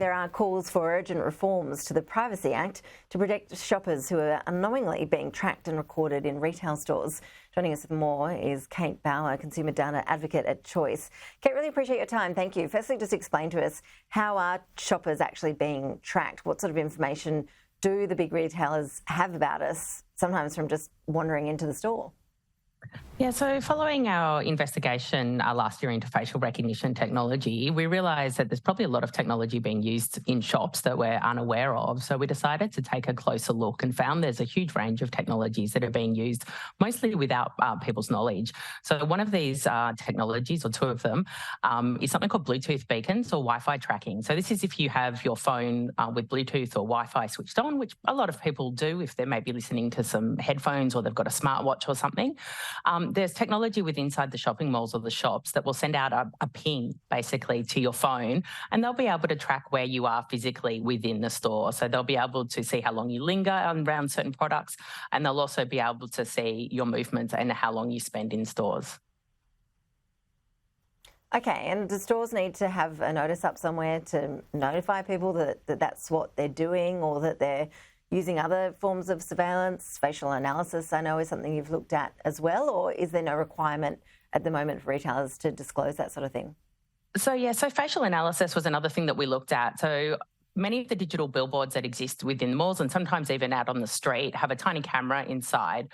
There are calls for urgent reforms to the Privacy Act to protect shoppers who are unknowingly being tracked and recorded in retail stores. Joining us with more is Kate Bauer, Consumer Data Advocate at Choice. Kate, really appreciate your time. Thank you. Firstly, just explain to us, how are shoppers actually being tracked? What sort of information do the big retailers have about us, sometimes from just wandering into the store? Yeah, so following our investigation last year into facial recognition technology, we realised that there's probably a lot of technology being used in shops that we're unaware of. So we decided to take a closer look and found there's a huge range of technologies that are being used, mostly without people's knowledge. So one of these technologies, or two of them, is something called Bluetooth beacons or Wi-Fi tracking. So this is if you have your phone with Bluetooth or Wi-Fi switched on, which a lot of people do if they're maybe listening to some headphones or they've got a smartwatch or something. There's technology with inside the shopping malls or the shops that will send out a ping basically to your phone, and they'll be able to track where you are physically within the store. So they'll be able to see how long you linger around certain products, and they'll also be able to see your movements and how long you spend in stores. Okay, and do stores need to have a notice up somewhere to notify people that that's what they're doing, or that they're using other forms of surveillance? Facial analysis, I know, is something you've looked at as well, or is there no requirement at the moment for retailers to disclose that sort of thing? So facial analysis was another thing that we looked at. So many of the digital billboards that exist within malls, and sometimes even out on the street, have a tiny camera inside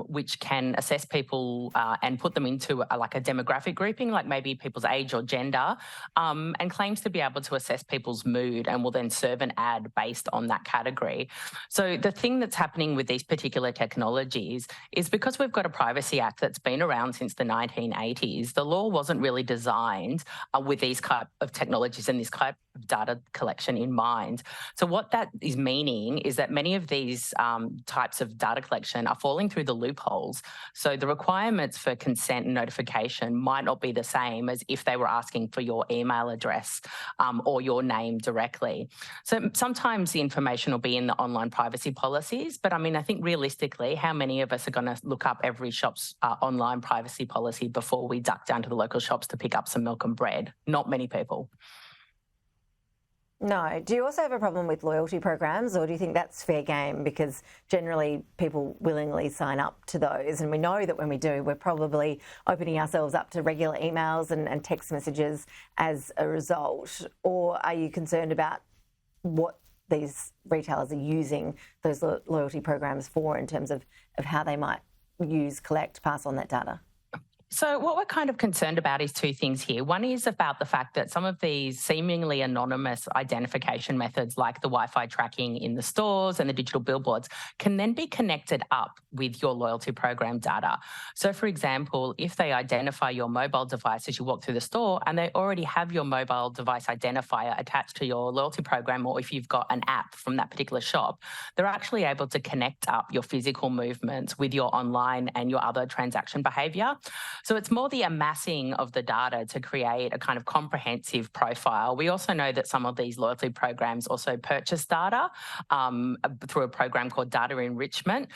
which can assess people and put them into a demographic grouping, like maybe people's age or gender, and claims to be able to assess people's mood and will then serve an ad based on that category. So the thing that's happening with these particular technologies is, because we've got a Privacy Act that's been around since the 1980s, the law wasn't really designed with these type of technologies and this type of data collection in mind. So what that is meaning is that many of these types of data collection are falling through the loopholes. So the requirements for consent and notification might not be the same as if they were asking for your email address or your name directly. So sometimes the information will be in the online privacy policies, but I think realistically, how many of us are going to look up every shop's online privacy policy before we duck down to the local shops to pick up some milk and bread? Not many people. No. Do you also have a problem with loyalty programs, or do you think that's fair game, because generally people willingly sign up to those, and we know that when we do, we're probably opening ourselves up to regular emails and text messages as a result? Or are you concerned about what these retailers are using those loyalty programs for, in terms of how they might collect, pass on that data? So what we're kind of concerned about is two things here. One is about the fact that some of these seemingly anonymous identification methods, like the Wi-Fi tracking in the stores and the digital billboards, can then be connected up with your loyalty program data. So, for example, if they identify your mobile device as you walk through the store and they already have your mobile device identifier attached to your loyalty program, or if you've got an app from that particular shop, they're actually able to connect up your physical movements with your online and your other transaction behaviour. So it's more the amassing of the data to create a kind of comprehensive profile. We also know that some of these loyalty programs also purchase data through a program called data enrichment.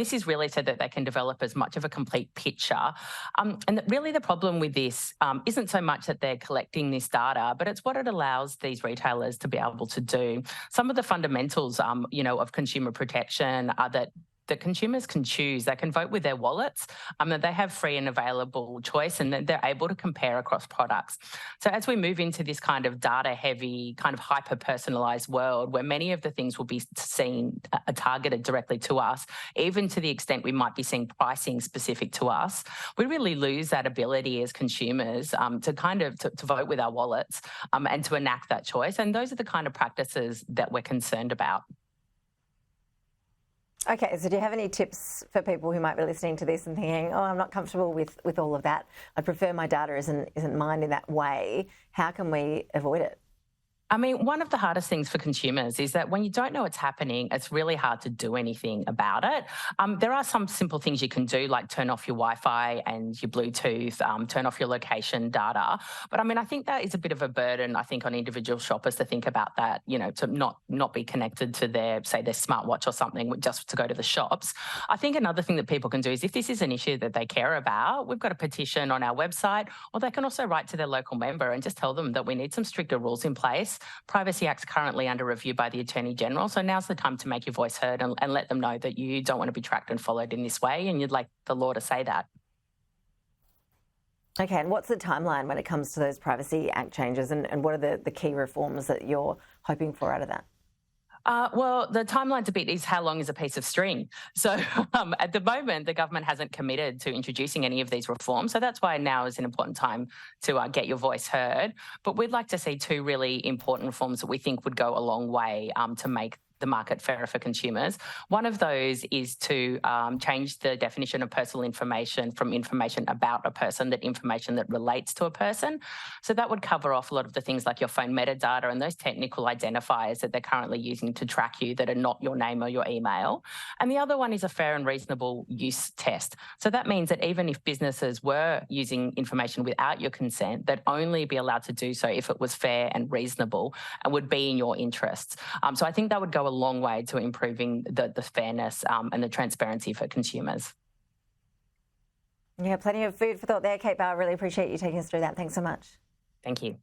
This is really so that they can develop as much of a complete picture. And really the problem with this isn't so much that they're collecting this data, but it's what it allows these retailers to be able to do. Some of the fundamentals, of consumer protection are that the consumers can choose, they can vote with their wallets, that they have free and available choice, and that they're able to compare across products. So as we move into this kind of data-heavy, kind of hyper-personalised world, where many of the things will be seen targeted directly to us, even to the extent we might be seeing pricing specific to us, we really lose that ability as consumers to vote with our wallets and to enact that choice. And those are the kind of practices that we're concerned about. Okay, so do you have any tips for people who might be listening to this and thinking, I'm not comfortable with all of that, I prefer my data isn't mined in that way? How can we avoid it? One of the hardest things for consumers is that when you don't know what's happening, it's really hard to do anything about it. There are some simple things you can do, like turn off your Wi-Fi and your Bluetooth, turn off your location data. But I think that is a bit of a burden, on individual shoppers to think about that, to not be connected to their smartwatch or something just to go to the shops. I think another thing that people can do is, if this is an issue that they care about, we've got a petition on our website, or they can also write to their local member and just tell them that we need some stricter rules in place Privacy Act's currently under review by the Attorney General, so now's the time to make your voice heard and let them know that you don't want to be tracked and followed in this way, and you'd like the law to say that. Okay, and what's the timeline when it comes to those Privacy Act changes, and what are the key reforms that you're hoping for out of that? Well, the timeline's a bit is how long is a piece of string. So at the moment, the government hasn't committed to introducing any of these reforms. So that's why now is an important time to get your voice heard. But we'd like to see two really important reforms that we think would go a long way to make the market fairer for consumers. One of those is to change the definition of personal information from information about a person, that information that relates to a person. So that would cover off a lot of the things like your phone metadata and those technical identifiers that they're currently using to track you that are not your name or your email. And the other one is a fair and reasonable use test. So that means that even if businesses were using information without your consent, they'd only be allowed to do so if it was fair and reasonable and would be in your interests. So I think that would go a long way to improving the fairness and the transparency for consumers. Yeah, plenty of food for thought there, Kate Barr. Really appreciate you taking us through that. Thanks so much. Thank you.